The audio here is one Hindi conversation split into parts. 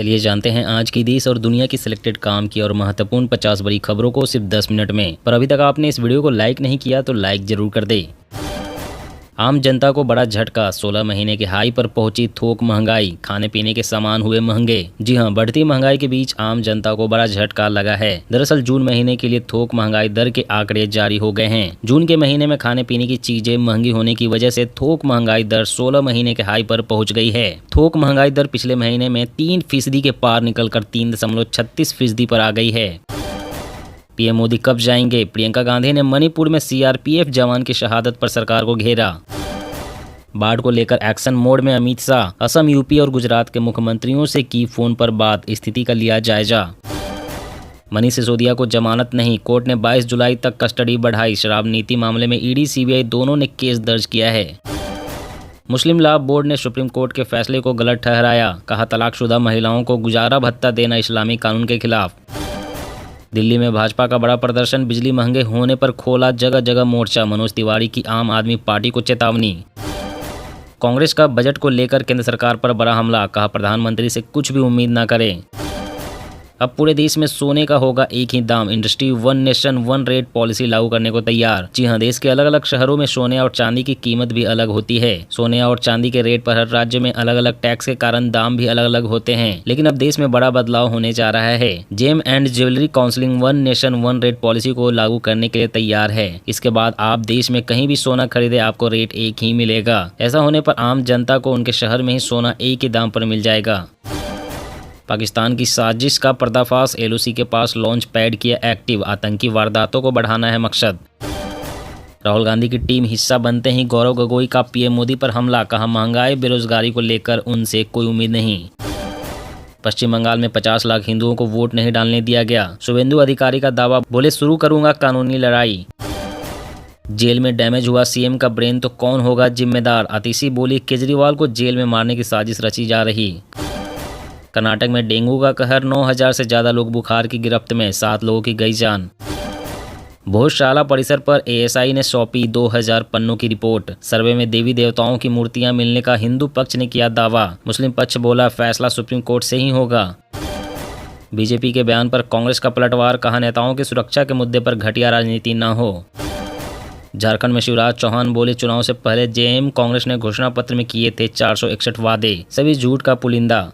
चलिए जानते हैं आज की देश और दुनिया की सिलेक्टेड काम की और महत्वपूर्ण 50 बड़ी खबरों को सिर्फ 10 मिनट में। पर अभी तक आपने इस वीडियो को लाइक नहीं किया तो लाइक जरूर कर दे। आम जनता को बड़ा झटका, 16 महीने के हाई पर पहुंची थोक महंगाई, खाने पीने के सामान हुए महंगे। जी हां, बढ़ती महंगाई के बीच आम जनता को बड़ा झटका लगा है। दरअसल जून महीने के लिए थोक महंगाई दर के आंकड़े जारी हो गए हैं। जून के महीने में खाने पीने की चीजें महंगी होने की वजह से थोक महंगाई दर 16 महीने के हाई पर पहुंच गई है। थोक महंगाई दर पिछले महीने में 3% के पार निकलकर 3.36% पर आ गई है। पीएम मोदी कब जाएंगे? प्रियंका गांधी ने मणिपुर में सीआरपीएफ जवान की शहादत पर सरकार को घेरा। बाढ़ को लेकर एक्शन मोड में अमित शाह, असम, यूपी और गुजरात के मुख्यमंत्रियों से की फोन पर बात, स्थिति का लिया जायजा। मनीष सिसोदिया को जमानत नहीं, कोर्ट ने 22 जुलाई तक कस्टडी बढ़ाई। शराब नीति मामले में ईडी सीबीआई दोनों ने केस दर्ज किया है। मुस्लिम लॉ बोर्ड ने सुप्रीम कोर्ट के फैसले को गलत ठहराया, कहा तलाकशुदा महिलाओं को गुजारा भत्ता देना इस्लामी कानून के खिलाफ। दिल्ली में भाजपा का बड़ा प्रदर्शन, बिजली महंगे होने पर खोला जगह जगह मोर्चा। मनोज तिवारी की आम आदमी पार्टी को चेतावनी। कांग्रेस का बजट को लेकर केंद्र सरकार पर बड़ा हमला, कहा प्रधानमंत्री से कुछ भी उम्मीद न करें। अब पूरे देश में सोने का होगा एक ही दाम, industry one nation one rate policy लागू करने को तैयार। जी हां, देश के अलग अलग शहरों में सोने और चांदी की कीमत भी अलग होती है। सोने और चांदी के रेट पर हर राज्य में अलग अलग टैक्स के कारण दाम भी अलग अलग होते हैं। लेकिन अब देश में बड़ा बदलाव होने जा रहा है। Gem and jewellery council one nation one rate policy को लागू करने के लिए तैयार है। इसके बाद आप देश में कहीं भी सोना खरीदे आपको रेट एक ही मिलेगा। ऐसा होने पर आम जनता को उनके शहर में ही सोना एक ही दाम पर मिल जाएगा। पाकिस्तान की साजिश का पर्दाफाश, एलओसी के पास लॉन्च पैड किया एक्टिव, आतंकी वारदातों को बढ़ाना है मकसद। राहुल गांधी की टीम हिस्सा बनते ही गौरव गोगोई का पीएम मोदी पर हमला, कहा महंगाई बेरोजगारी को लेकर उनसे कोई उम्मीद नहीं। पश्चिम बंगाल में 50 लाख हिंदुओं को वोट नहीं डालने दिया गया, शुभेंदु अधिकारी का दावा, बोले शुरू करूंगा कानूनी लड़ाई। जेल में डैमेज हुआ सीएम का ब्रेन तो कौन होगा जिम्मेदार, आतिशी बोली केजरीवाल को जेल में मारने की साजिश रची जा रही। कर्नाटक में डेंगू का कहर, 9000 से ज्यादा लोग बुखार की गिरफ्त में, 7 लोगों की गई जान। भोजशाला परिसर पर एएसआई ने सौंपी 2000 पन्नों की रिपोर्ट। सर्वे में देवी देवताओं की मूर्तियां मिलने का हिंदू पक्ष ने किया दावा, मुस्लिम पक्ष बोला फैसला सुप्रीम कोर्ट से ही होगा। बीजेपी के बयान पर कांग्रेस का पलटवार, कहा नेताओं की सुरक्षा के मुद्दे पर घटिया राजनीति न हो। झारखंड में शिवराज चौहान बोले चुनाव से पहले जेएम कांग्रेस ने घोषणा पत्र में किए थे 461 वादे, सभी झूठ का पुलिंदा।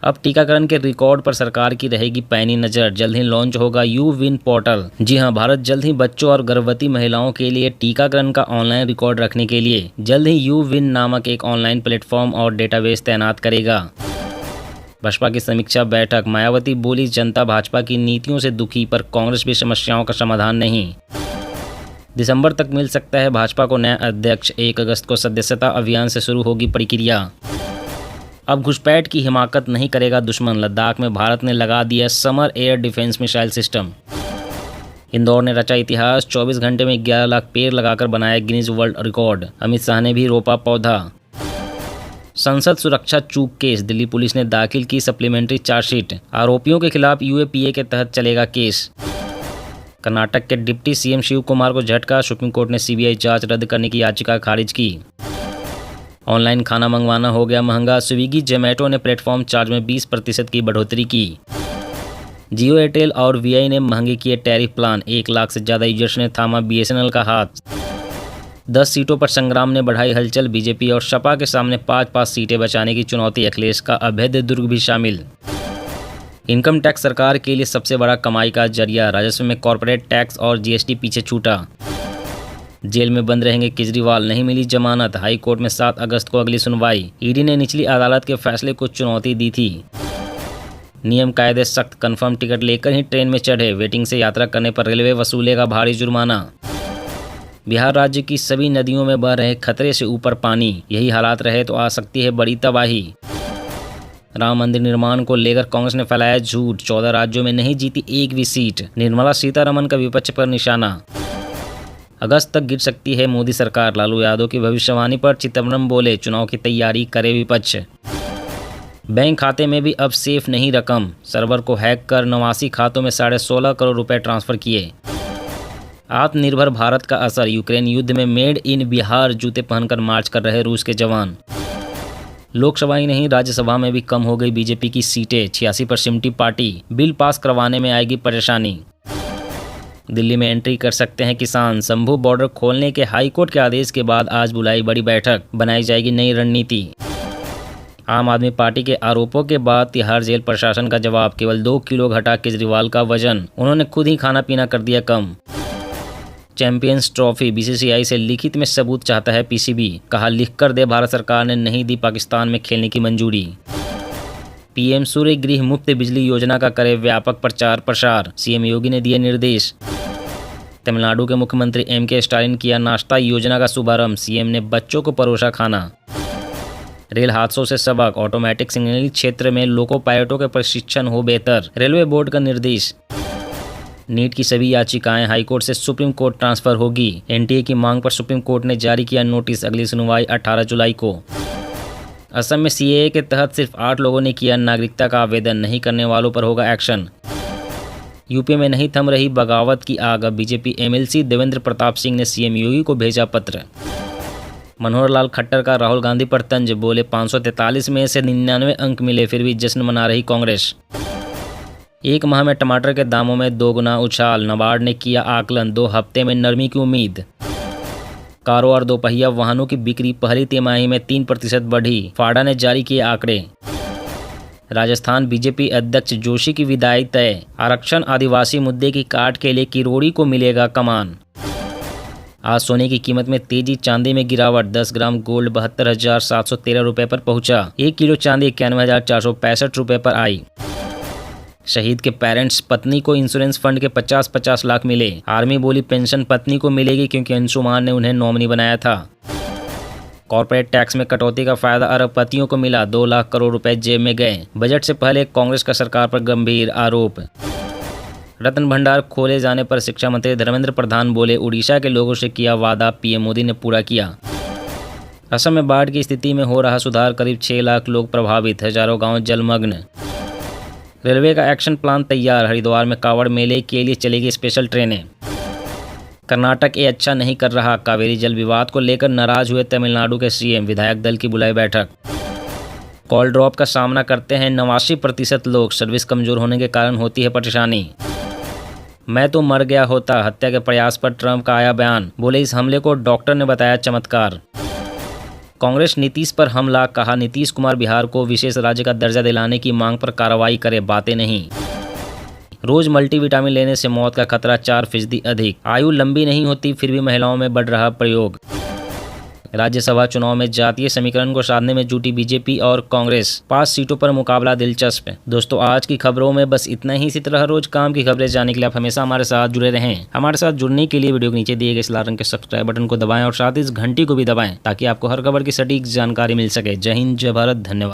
अब टीकाकरण के रिकॉर्ड पर सरकार की रहेगी पैनी नजर, जल्द ही लॉन्च होगा यू विन पोर्टल। जी हां, भारत जल्द ही बच्चों और गर्भवती महिलाओं के लिए टीकाकरण का ऑनलाइन रिकॉर्ड रखने के लिए जल्द ही यू विन नामक एक ऑनलाइन प्लेटफॉर्म और डेटाबेस तैनात करेगा। बसपा की समीक्षा बैठक, मायावती बोली जनता भाजपा की नीतियों से दुखी, पर कांग्रेस भी समस्याओं का समाधान नहीं। दिसंबर तक मिल सकता है भाजपा को नया अध्यक्ष, 1 अगस्त को सदस्यता अभियान से शुरू होगी प्रक्रिया। अब घुसपैठ की हिमाकत नहीं करेगा दुश्मन, लद्दाख में भारत ने लगा दिया summer air defence missile system. Indore ने रचा इतिहास, 24 घंटे में 11 लाख पेड़ लगाकर बनाया Guinness world record. Amit Shah ने भी रोपा पौधा। संसद सुरक्षा चूक केस, दिल्ली पुलिस ने दाखिल की सप्लीमेंट्री चार्जशीट, आरोपियों के खिलाफ यूएपीए के तहत चलेगा केस। कर्नाटक के डिप्टी सीएम शिव कुमार को झटका, सुप्रीम कोर्ट ने सीबीआई जांच रद्द करने की याचिका खारिज की। ऑनलाइन खाना मंगवाना हो गया महंगा, स्विगी जोमैटो ने प्लेटफॉर्म चार्ज में 20% की बढ़ोतरी की। जियो, एयरटेल और वीआई ने महंगे किए टैरिफ प्लान, 1 लाख से ज्यादा यूजर्स ने थामा बीएसएनएल का हाथ। 10 सीटों पर संग्राम ने बढ़ाई हलचल, बीजेपी और सपा के सामने 5-5 सीटें बचाने की चुनौती, अखिलेश का अभेद्य दुर्ग भी शामिल। इनकम टैक्स सरकार के लिए सबसे बड़ा कमाई का जरिया, राजस्व में कॉर्पोरेट टैक्स और जीएसटी पीछे छूटा। जेल में बंद रहेंगे केजरीवाल, नहीं मिली जमानत, हाई कोर्ट में 7 अगस्त को अगली सुनवाई। ईडी ने निचली अदालत के फैसले को चुनौती दी थी। नियम कायदे सख्त, कंफर्म टिकट लेकर ही ट्रेन में चढ़े, वेटिंग से यात्रा करने पर रेलवे वसूलेगा भारी जुर्माना। बिहार राज्य की सभी नदियों में बह रहे खतरे से ऊपर पानी, यही हालात रहे तो आ सकती है बड़ी तबाही। राम मंदिर निर्माण को लेकर कांग्रेस ने फैलाया झूठ, 14 राज्यों में नहीं जीती एक भी सीट। निर्मला सीतारमण का विपक्ष पर निशाना, अगस्त तक गिर सकती है मोदी सरकार। लालू यादव की भविष्यवाणी पर चिदम्बरम बोले चुनाव की तैयारी करे विपक्ष। बैंक खाते में भी अब सेफ नहीं रकम, सर्वर को हैक कर 89 खातों में 16.5 करोड़ रुपए ट्रांसफर किए। आत्मनिर्भर भारत का असर, यूक्रेन युद्ध में मेड इन बिहार जूते पहनकर मार्च कर रहे रूस के जवान। लोकसभा ही नहीं राज्यसभा में भी कम हो गई बीजेपी की सीटें, 86 पर सिमटी पार्टी, बिल पास करवाने में आएगी परेशानी। दिल्ली में एंट्री कर सकते हैं किसान, शंभू बॉर्डर खोलने के हाईकोर्ट के आदेश के बाद आज बुलाई बड़ी बैठक, बनाई जाएगी नई रणनीति। आम आदमी पार्टी के आरोपों के बाद तिहाड़ जेल प्रशासन का जवाब, केवल 2 किलो घटा केजरीवाल का वजन, उन्होंने खुद ही खाना पीना कर दिया कम। चैंपियंस ट्रॉफी, बीसीसीआई से लिखित में सबूत चाहता है पीसीबी, कहा लिख कर दे, भारत सरकार ने नहीं दी पाकिस्तान में खेलने की मंजूरी। पीएम सूर्य गृह मुफ्त बिजली योजना का करे व्यापक प्रचार प्रसार, सीएम योगी ने दिए निर्देश। तमिलनाडु के मुख्यमंत्री एमके स्टालिन किया नाश्ता योजना का शुभारंभ, सीएम ने बच्चों को परोसा खाना। रेल हादसों से सबक, ऑटोमेटिक सिग्नलिंग क्षेत्र में लोको पायलटों के प्रशिक्षण हो बेहतर, रेलवे बोर्ड का निर्देश। नीट की सभी याचिकाएं हाईकोर्ट से सुप्रीम कोर्ट ट्रांसफर होगी, एनटीए की मांग पर सुप्रीम कोर्ट ने जारी किया नोटिस, अगली सुनवाई 18 जुलाई को। असम में सीएए के तहत सिर्फ 8 लोगों ने किया नागरिकता का आवेदन, नहीं करने वालों पर होगा एक्शन। यूपी में नहीं थम रही बगावत की आग, अब बीजेपी एमएलसी देवेंद्र प्रताप सिंह ने सीएम योगी को भेजा पत्र। मनोहर लाल खट्टर का राहुल गांधी पर तंज, बोले 543 में से 99 अंक मिले, फिर भी जश्न मना रही कांग्रेस। एक माह में टमाटर के दामों में 2 गुना उछाल, नाबार्ड ने किया आकलन, 2 हफ्ते में नरमी की उम्मीद। कारों और दोपहिया वाहनों की बिक्री पहली तिमाही में 3% बढ़ी, फाडा ने जारी किए आंकड़े। राजस्थान बीजेपी अध्यक्ष जोशी की विदाई तय, आरक्षण आदिवासी मुद्दे की काट के लिए किरोड़ी को मिलेगा कमान। आज सोने की कीमत में तेजी, चांदी में गिरावट, 10 ग्राम गोल्ड 72,713 रुपये पर पहुंचा, 1 किलो चांदी 91,465 रुपये पर आई। शहीद के पेरेंट्स, पत्नी को इंश्योरेंस फंड के 50-50 लाख मिले, आर्मी बोली पेंशन पत्नी को मिलेगी क्योंकि अंशुमान ने उन्हें नॉमिनी बनाया था। कॉर्पोरेट टैक्स में कटौती का फायदा अरबपतियों को मिला, 2 लाख करोड़ रुपए जेब में गए। बजट से पहले कांग्रेस का सरकार पर गंभीर आरोप। रत्न भंडार खोले जाने पर शिक्षा मंत्री धर्मेंद्र प्रधान बोले, उड़ीसा के लोगों से किया वादा, पीएम मोदी ने पूरा किया। असम में बाढ़ की स्थिति में हो रहा सुधार, करीब 6 लाख लोग प्रभावित, हजारों गांव जलमग्न। रेलवे का एक्शन प्लान तैयार, हरिद्वार में कांवड़ मेले के लिए चलेगी स्पेशल ट्रेनें। कर्नाटक ये अच्छा नहीं कर रहा, कावेरी जल विवाद को लेकर नाराज हुए तमिलनाडु के सीएम, विधायक दल की बुलाई बैठक। कॉल ड्रॉप का सामना करते हैं 89% लोग, सर्विस कमजोर होने के कारण होती है परेशानी। मैं तो मर गया होता, हत्या के प्रयास पर ट्रंप का आया बयान, बोले इस हमले को डॉक्टर ने बताया चमत्कार। कांग्रेस नीतीश पर हमला, कहा नीतीश कुमार बिहार को विशेष राज्य का दर्जा दिलाने की मांग पर कार्रवाई करे, बातें नहीं। रोज मल्टीविटामिन लेने से मौत का खतरा 4% अधिक, आयु लंबी नहीं होती फिर भी महिलाओं में बढ़ रहा प्रयोग। राज्यसभा चुनाव में जातीय समीकरण को साधने में जुटी बीजेपी और कांग्रेस, 5 सीटों पर मुकाबला दिलचस्प। दोस्तों आज की खबरों में बस इतना ही। इसी तरह रोज काम की खबरें जानने के लिए आप हमेशा हमारे साथ जुड़े रहें। हमारे साथ जुड़ने के लिए वीडियो के नीचे दिए गए इस लाल रंग के सब्सक्राइब बटन को दबाएं और साथ ही इस घंटी को भी दबाएं ताकि आपको हर खबर की सटीक जानकारी मिल सके। जय हिंद, जय भारत, धन्यवाद।